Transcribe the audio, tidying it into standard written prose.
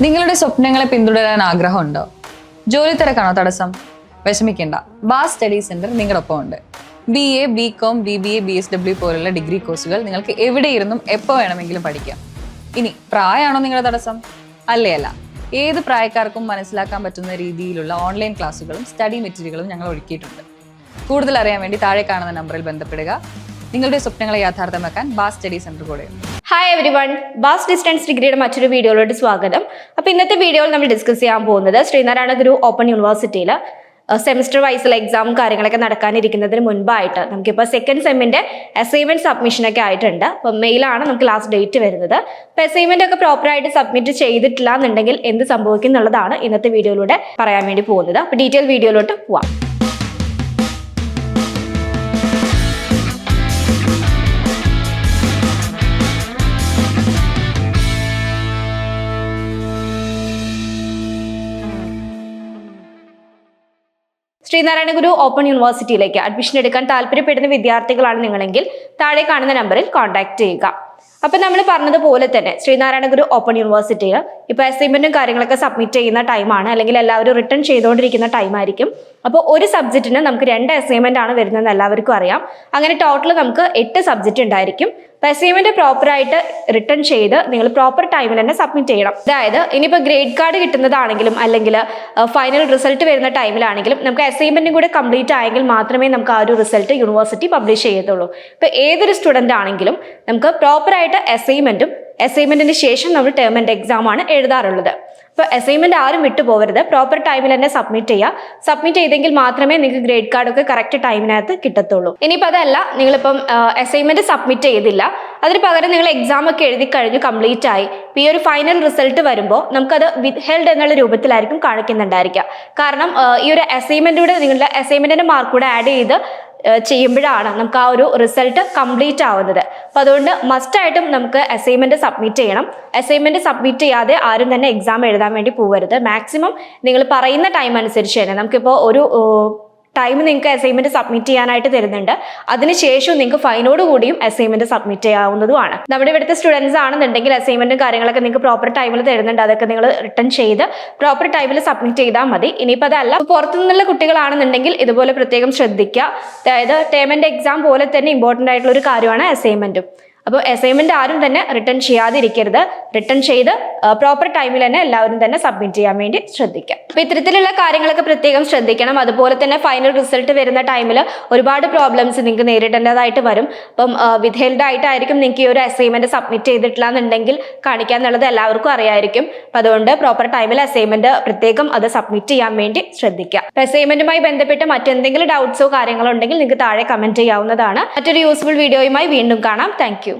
നിങ്ങളുടെ സ്വപ്നങ്ങളെ പിന്തുടരാൻ ആഗ്രഹമുണ്ടോ? ജോലി തിരക്കാണോ തടസ്സം? വിഷമിക്കേണ്ട, ബാസ് സ്റ്റഡി സെന്റർ നിങ്ങളൊപ്പം ഉണ്ട്. BA, BCom, BBA, BSW പോലുള്ള ഡിഗ്രി കോഴ്സുകൾ നിങ്ങൾക്ക് എവിടെയിരുന്നും എപ്പോൾ വേണമെങ്കിലും പഠിക്കാം. ഇനി പ്രായമാണോ നിങ്ങളുടെ തടസ്സം? അല്ല. ഏത് പ്രായക്കാർക്കും മനസ്സിലാക്കാൻ പറ്റുന്ന രീതിയിലുള്ള ഓൺലൈൻ ക്ലാസ്സുകളും സ്റ്റഡി മെറ്റീരിയലുകളും ഞങ്ങൾ ഒരുക്കിയിട്ടുണ്ട്. കൂടുതൽ അറിയാൻ വേണ്ടി താഴെ കാണുന്ന നമ്പറിൽ ബന്ധപ്പെടുക. നിങ്ങളുടെ സ്വപ്നങ്ങളെ യാഥാർത്ഥ്യമാക്കാൻ ബാസ് സ്റ്റഡി സെന്റർ കൂടെ. ഹായ് എവരിവൺ, ബാസ് ഡിസ്റ്റൻസ് ഡിഗ്രിയുടെ മറ്റൊരു വീഡിയോയിലോട്ട് സ്വാഗതം. അപ്പോൾ ഇന്നത്തെ വീഡിയോയിൽ നമ്മൾ ഡിസ്കസ് ചെയ്യാൻ പോകുന്നത് ശ്രീനാരായണ ഗുരു ഓപ്പൺ യൂണിവേഴ്സിറ്റിയിൽ സെമിസ്റ്റർ വൈസിലെ എക്സാമും കാര്യങ്ങളൊക്കെ നടക്കാനിരിക്കുന്നതിന് മുൻപായിട്ട് നമുക്കിപ്പോൾ സെക്കൻഡ് സെമ്മിൻ്റെ അസൈൻമെൻറ്റ് സബ്മിഷനൊക്കെ ആയിട്ടുണ്ട്. അപ്പോൾ മെയിലാണ് നമുക്ക് ലാസ്റ്റ് ഡേറ്റ് വരുന്നത്. അപ്പോൾ അസൈൻമെൻ്റ് ഒക്കെ പ്രോപ്പറായിട്ട് സബ്മിറ്റ് ചെയ്തിട്ടില്ല എന്നുണ്ടെങ്കിൽ എന്ത് സംഭവിക്കും എന്നുള്ളതാണ് ഇന്നത്തെ വീഡിയോയിലൂടെ പറയാൻ വേണ്ടി പോകുന്നത്. അപ്പോൾ ഡീറ്റെയിൽ വീഡിയോയിലോട്ട് പോവാം. ശ്രീനാരായണ ഗുരു ഓപ്പൺ യൂണിവേഴ്സിറ്റിയിലേക്ക് അഡ്മിഷൻ എടുക്കാൻ താല്പര്യപ്പെടുന്ന വിദ്യാർത്ഥികളാണ് നിങ്ങളെങ്കിൽ താഴെ കാണുന്ന നമ്പറിൽ കോൺടാക്ട് ചെയ്യുക. അപ്പം നമ്മൾ പറഞ്ഞതുപോലെ തന്നെ ശ്രീനാരായണ ഗുരു ഓപ്പൺ യൂണിവേഴ്സിറ്റിയിൽ ഇപ്പോൾ അസൈൻമെന്റും കാര്യങ്ങളൊക്കെ സബ്മിറ്റ് ചെയ്യുന്ന ടൈമാണ്, അല്ലെങ്കിൽ എല്ലാവരും റിട്ടേൺ ചെയ്തുകൊണ്ടിരിക്കുന്ന ടൈമായിരിക്കും. അപ്പോൾ ഒരു സബ്ജക്റ്റിന് നമുക്ക് 2 അസൈൻമെന്റ് ആണ് വരുന്നതെന്ന് എല്ലാവർക്കും അറിയാം. അങ്ങനെ ടോട്ടൽ നമുക്ക് 8 സബ്ജക്റ്റ് ഉണ്ടായിരിക്കും. അപ്പോൾ അസൈൻമെന്റ് പ്രോപ്പറായിട്ട് റിട്ടേൺ ചെയ്ത് നിങ്ങൾ പ്രോപ്പർ ടൈമിൽ തന്നെ സബ്മിറ്റ് ചെയ്യണം. അതായത് ഇനിയിപ്പോൾ ഗ്രേഡ് കാർഡ് കിട്ടുന്നതാണെങ്കിലും അല്ലെങ്കിൽ ഫൈനൽ റിസൾട്ട് വരുന്ന ടൈമിലാണെങ്കിലും നമുക്ക് അസൈൻമെന്റും കൂടെ കംപ്ലീറ്റ് ആയെങ്കിൽ മാത്രമേ നമുക്ക് ആ ഒരു റിസൾട്ട് യൂണിവേഴ്സിറ്റി പബ്ലിഷ് ചെയ്യത്തുള്ളൂ. ഇപ്പോൾ ഏതൊരു സ്റ്റുഡൻ്റ് ആണെങ്കിലും നമുക്ക് പ്രോപ്പറായിട്ട് അസൈൻമെന്റിന് ശേഷം നമ്മൾ ടേം ആൻഡ് എക്സാം ആണ് എഴുതാറുള്ളത്. അപ്പോൾ അസൈൻമെന്റ് ആരും വിട്ടു പോകരുത്, പ്രോപ്പർ ടൈമിൽ തന്നെ സബ്മിറ്റ് ചെയ്യുക. സബ്മിറ്റ് ചെയ്തെങ്കിൽ മാത്രമേ നിങ്ങൾക്ക് ഗ്രേഡ് കാർഡൊക്കെ കറക്റ്റ് ടൈമിനകത്ത് കിട്ടത്തുള്ളൂ. ഇനിയിപ്പോൾ അതല്ല, നിങ്ങളിപ്പം അസൈൻമെന്റ് സബ്മിറ്റ് ചെയ്തില്ല, അതിന് പകരം നിങ്ങൾ എക്സാം ഒക്കെ എഴുതി കഴിഞ്ഞു കംപ്ലീറ്റ് ആയി, ഈ ഒരു ഫൈനൽ റിസൾട്ട് വരുമ്പോൾ നമുക്കത് വിത്ത്ഹെൽഡ് എന്നുള്ള രൂപത്തിലായിരിക്കും കാണിക്കുന്നുണ്ടായിരിക്കുക. കാരണം ഈ ഒരു അസൈൻമെന്റിലൂടെ നിങ്ങളുടെ അസൈൻമെന്റിന്റെ മാർക്ക് കൂടെ ആഡ് ചെയ്ത് ചെയ്യുമ്പോഴാണ് നമുക്ക് ആ ഒരു റിസൾട്ട് കംപ്ലീറ്റ് ആവുന്നത്. അപ്പോൾ അതുകൊണ്ട് മസ്റ്റായിട്ടും നമുക്ക് അസൈൻമെന്റ് സബ്മിറ്റ് ചെയ്യണം. അസൈൻമെന്റ് സബ്മിറ്റ് ചെയ്യാതെ ആരും തന്നെ എക്സാം എഴുതാൻ വേണ്ടി പോകരുത്. മാക്സിമം നിങ്ങൾ പറയുന്ന ടൈം അനുസരിച്ച് തന്നെ നമുക്കിപ്പോൾ ഒരു ടൈം നിങ്ങൾക്ക് അസൈൻമെന്റ് സബ്മിറ്റ് ചെയ്യാനായിട്ട് തരുന്നുണ്ട്. അതിനുശേഷം നിങ്ങൾക്ക് ഫൈനോട് കൂടിയും അസൈൻമെന്റ് സബ്മിറ്റ് ചെയ്യാവുന്നതുമാണ്. നമ്മുടെ ഇവിടുത്തെ സ്റ്റുഡൻസ് ആണെന്നുണ്ടെങ്കിൽ അസൈൻമെന്റും കാര്യങ്ങളൊക്കെ നിങ്ങൾക്ക് പ്രോപ്പർ ടൈമിൽ തരുന്നുണ്ട്. അതൊക്കെ നിങ്ങൾ റിട്ടേൺ ചെയ്ത് പ്രോപ്പർ ടൈമിൽ സബ്മിറ്റ് ചെയ്താൽ മതി. ഇനിയിപ്പോൾ അതല്ല, പുറത്തു നിന്നുള്ള കുട്ടികളാണെന്നുണ്ടെങ്കിൽ ഇതുപോലെ പ്രത്യേകം ശ്രദ്ധിക്കുക. അതായത് ടേം ആൻഡ് എക്സാം പോലെ തന്നെ ഇമ്പോർട്ടൻ്റ് ആയിട്ടുള്ള ഒരു കാര്യമാണ് അസൈൻമെന്റും. അപ്പോൾ അസൈൻമെന്റ് ആരും തന്നെ റിട്ടേൺ ചെയ്യാതിരിക്കരുത്. റിട്ടേൺ ചെയ്ത് പ്രോപ്പർ ടൈമിൽ തന്നെ എല്ലാവരും തന്നെ സബ്മിറ്റ് ചെയ്യാൻ വേണ്ടി ശ്രദ്ധിക്കാം. അപ്പോൾ ഇത്തരത്തിലുള്ള കാര്യങ്ങളൊക്കെ പ്രത്യേകം ശ്രദ്ധിക്കണം. അതുപോലെ തന്നെ ഫൈനൽ റിസൾട്ട് വരുന്ന ടൈമിൽ ഒരുപാട് പ്രോബ്ലംസ് നിങ്ങൾക്ക് നേരിടേണ്ടതായിട്ട് വരും. അപ്പം വിത്ത്ഹെൽഡ് ആയിട്ടായിരിക്കും നിങ്ങൾക്ക് ഈ ഒരു അസൈൻമെന്റ് സബ്മിറ്റ് ചെയ്തിട്ടില്ല എന്നുണ്ടെങ്കിൽ കാണിക്കുക എന്നുള്ളത് എല്ലാവർക്കും അറിയായിരിക്കും. അപ്പം അതുകൊണ്ട് പ്രോപ്പർ ടൈമിൽ അസൈൻമെന്റ് പ്രത്യേകം അത് സബ്മിറ്റ് ചെയ്യാൻ വേണ്ടി ശ്രദ്ധിക്കുക. അസൈൻമെന്റുമായി ബന്ധപ്പെട്ട് മറ്റെന്തെങ്കിലും ഡൗട്ട്സോ കാര്യങ്ങളോ ഉണ്ടെങ്കിൽ നിങ്ങൾക്ക് താഴെ കമന്റ് ചെയ്യാവുന്നതാണ്. മറ്റൊരു യൂസ്ഫുൾ വീഡിയോയുമായി വീണ്ടും കാണാം. Thank you.